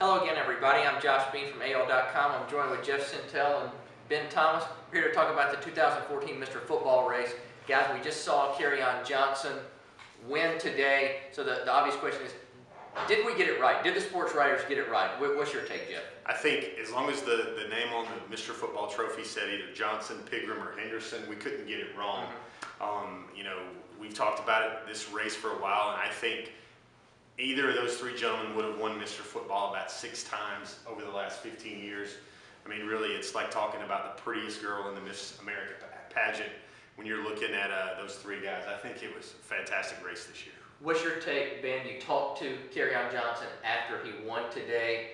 Hello again, everybody. I'm Josh Bean from AL.com. I'm joined with Jeff Sentell and Ben Thomas. We're here to talk about the 2014 Mr. Football race. Guys, we just saw Kerryon Johnson win today. So the obvious question is, did we get it right? Did the sports writers get it right? What's your take, Jeff? I think as long as the name on the Mr. Football trophy said either Johnson, Pigram, or Henderson, we couldn't get it wrong. We've talked about it, this race for a while, and I think either of those three gentlemen would have won Mr. Football about 6 times over the last 15 years. I mean, really, it's like talking about the prettiest girl in the Miss America pageant when you're looking at those three guys. I think it was a fantastic race this year. What's your take, Ben? You talked to Kerryon Johnson after he won today.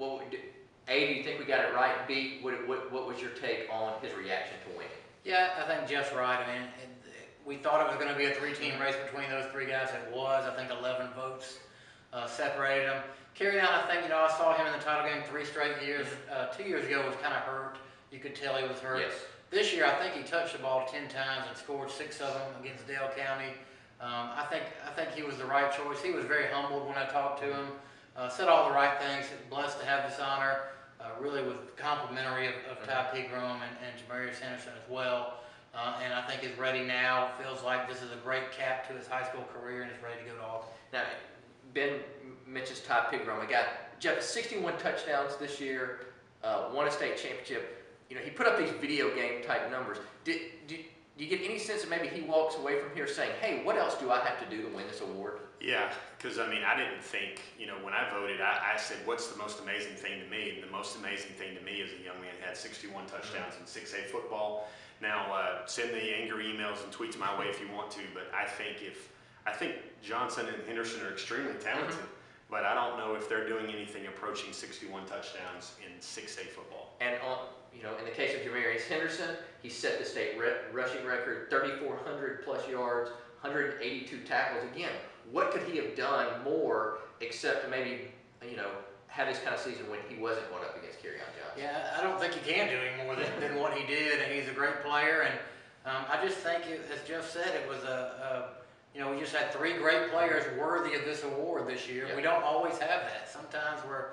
A, do you think we got it right? B, what was your take on his reaction to winning? Yeah, I think Jeff's right. I mean, we thought it was going to be a 3-team race between those three guys. It was. I think 11 votes separated them. Kerryon, I think, I saw him in the title game 3 straight years. 2 years ago was kind of hurt. You could tell he was hurt. Yes. This year, I think he touched the ball 10 times and scored 6 of them against Dale County. I think he was the right choice. He was very humbled when I talked to him. Said all the right things. Blessed to have this honor. Really was complimentary of Ty Pigram and Jamarius Henderson as well. And I think he's ready now. Feels like this is a great cap to his high school career and he's ready to go to Auburn. Now, Ben mentions Ty Pigram. We got Jeff 61 touchdowns this year, won a state championship. He put up these video game type numbers. Do you get any sense that maybe he walks away from here saying, hey, what else do I have to do to win this award? Yeah, because I didn't think, when I voted, I said, what's the most amazing thing to me? And the most amazing thing to me is a young man had 61 touchdowns in 6A football. Now, send the angry emails and tweets my way if you want to, but I think Johnson and Henderson are extremely talented, but I don't know if they're doing anything approaching 61 touchdowns in 6A football. And in the case of Jamarius Henderson, he set the state rushing record, 3,400 plus yards, 182 tackles. Again, what could he have done more except to maybe, have this kind of season when he wasn't going up against Kerryon Johnson? Yeah, I don't think he can do any more than what he did, and he's a great player. And I just think, as Jeff said, it was we just had 3 great players worthy of this award this year. Yep. We don't always have that. Sometimes we're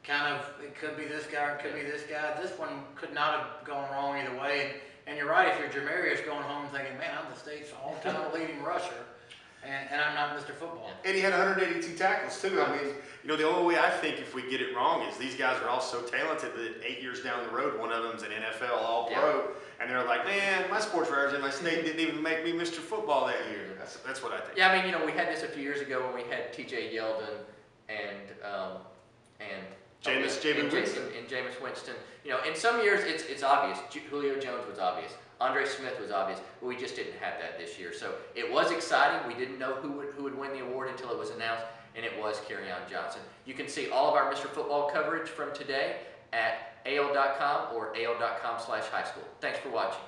it could be this guy or it could be this guy. This one could not have gone wrong either way. And you're right, if you're Jamarius going home thinking, man, I'm the state's all-time leading rusher, and I'm not Mr. Football. And he had 182 tackles, too. The only way I think if we get it wrong is these guys are all so talented that 8 years down the road, one of them's an NFL All-Pro, and they're like, man, my sports writers in my state didn't even make me Mr. Football that year. That's what I think. Yeah, we had this a few years ago when we had T.J. Yeldon and Jameis Winston. In some years it's obvious. Julio Jones was obvious. Andre Smith was obvious, but we just didn't have that this year. So it was exciting. We didn't know who would win the award until it was announced, and it was Kerryon Johnson. You can see all of our Mr. Football coverage from today at AL.com or AL.com/highschool. Thanks for watching.